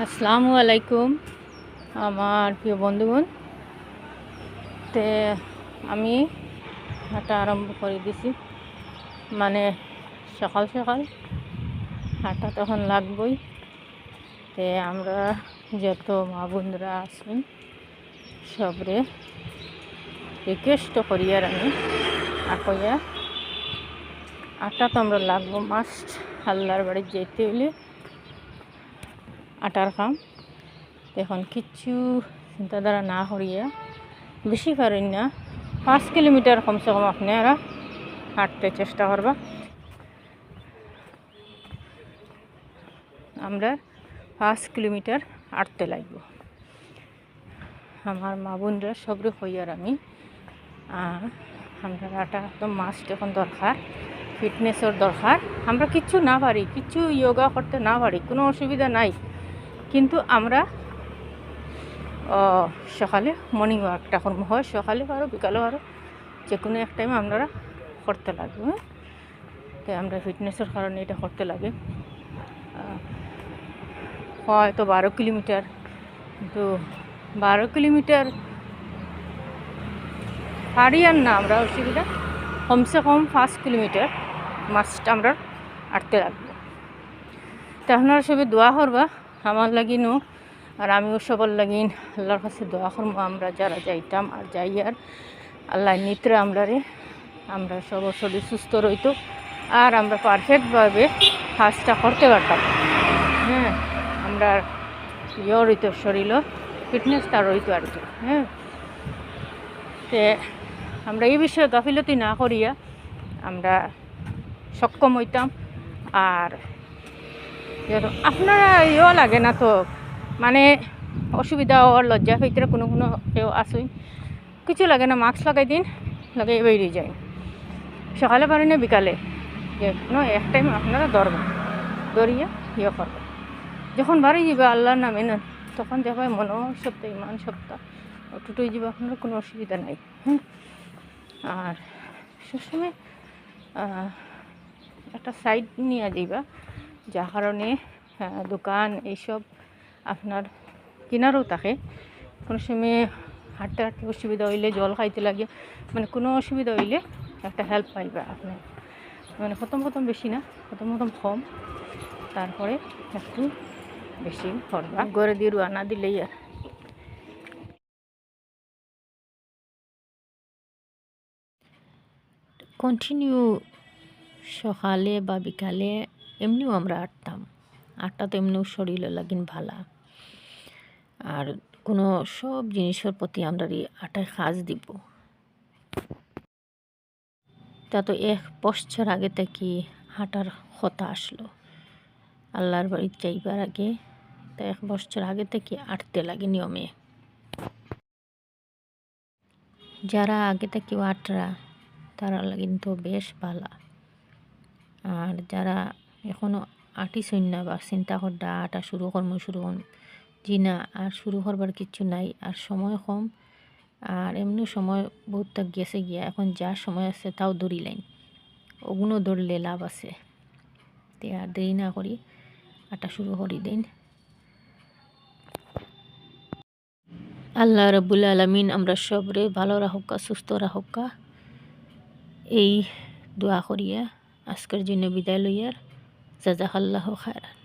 আসসালামু আলাইকুম আমার প্রিয় বন্ধুগণ। তে আমি হাঁটা আরম্ভ করে দিছি, মানে সকাল সকাল হাঁটা তখন লাগবই। তে আমরা যত মা বোনরা আছেন সবরে রিকোয়েস্ট করি আর আমি আকইয়া আটা তো আমরা লাগবো মাস্ট। আল্লাহর বাড়ি যেতে হইলে আটার কাম। এখন কিচ্ছু চিন্তাধারা না করিয়া বেশি পারেন না 5 কিলোমিটার কমসে কম আপনারা হাঁটতে চেষ্টা করবা। আমরা 5 কিলোমিটার হাঁটতে লাগবো। আমার মা বোনরা সবরে হইয়ার আমি আমরা হাঁটা একদম মাস্ট এখন দরকার, ফিটনেসের দরকার। আমরা কিচ্ছু না পারি, কিচ্ছু যোগা করতে না পারি, কোনো অসুবিধা নাই, কিন্তু আমরা সকালে মর্নিং ওয়াকটা করবো, হয় সকালে পারো বিকালে পারো, যে কোনো এক টাইমে আপনারা করতে লাগবে। তাই আমরা ফিটনেসের কারণে এটা করতে লাগে। হয়তো 12 কিলোমিটার, কিন্তু 12 কিলোমিটার পারি আর না আমরা, অসুবিধা কমসে কম 5 কিলোমিটার মাস্ট আমরা হাঁটতে লাগবো। তা আপনারা সবাই দোয়া করবা আমার লাগিনও, আর আমিও সবার লাগিন আল্লাহর কাছে দোয়া করবো। আমরা যারা যাইতাম আর যাই, আর আল্লাহ নিত্রে আমরা সব শরীর সুস্থ রইতো, আর আমরা পারফেক্টভাবে কাজটা করতে পারতাম। হ্যাঁ, আমরা রইতো, শরীরও ফিটনেসটা রইতো আর কি। হ্যাঁ, তে আমরা এই বিষয়ে গাফিলতি না করিয়া আমরা সক্ষম হইতাম। আর আপনারা লাগে না তো, মানে অসুবিধা হওয়ার লজ্জা হইতে কোনো কেউ আসুই, কিছু লাগে না, মাস্ক লাগাই দিন, লাগাই বেরিয়ে যায়। সকালে পারি না বিকালে, যে কোনো এক টাইম আপনারা দরিয়া করবেন। যখন বাড়ি যাবে আল্লাহর নামে না, তখন দেখবে মনো সপ্তাহ ইমান সপ্তাহ অটুটুই যাবে, আপনার কোনো অসুবিধা নাই। আর সবসময় একটা সাইড নিয়ে যাইবা, যার কারণে দোকান এইসব আপনার কিনারও থাকে। কোনো সময় হাঁটতে হাঁটতে অসুবিধা হইলে, জল খাইতে লাগে, মানে কোনো অসুবিধা হইলে একটা হেল্প পাইবা আপনার। মানে প্রথম বেশি না, প্রথম কম, তারপরে একটু বেশি করবা। ঘরে দিয়ে রুয়ানা দিলেই আর কন্টিনিউ সকালে বা বিকালে এমনিও আমরা হাঁটতাম। হাঁটটা তো এমনিও শরীরে লাগিন ভালা, আর কোনো সব জিনিসের প্রতি আমরা আটায় কাজ দিব। তা তো 1 বছর আগে থেকে হাঁটার কথা আসলো আল্লাহর বাড়িতে যাইবার আগে। তা 1 বছর আগে থেকে হাঁটতে লাগে নিয়মে। যারা আগে থেকে হাঁটরা তারা কিন্তু বেশ ভালা, আর যারা এখনও আটিছই না বা চিন্তা করডা আটা শুরু জি না, আর শুরু করবার কিছু নাই, আর সময় কম, আর এমনি সময় বহুত গেছে গিয়া, এখন যা সময় আছে তাও দৌড়ি লাইন, ওগুলো দৌড়লে লাভ আছে। তে আর দেরি না করি আটা শুরু করি দিন। আল্লাহ রাব্বুল আলামিন আমরা সবরে ভালো রাখুকা, সুস্থ রাখুকা, এই দোয়া করিয়া আজকের জন্য বিদায় লইয়ার। জাযাকাল্লাহু খায়রান।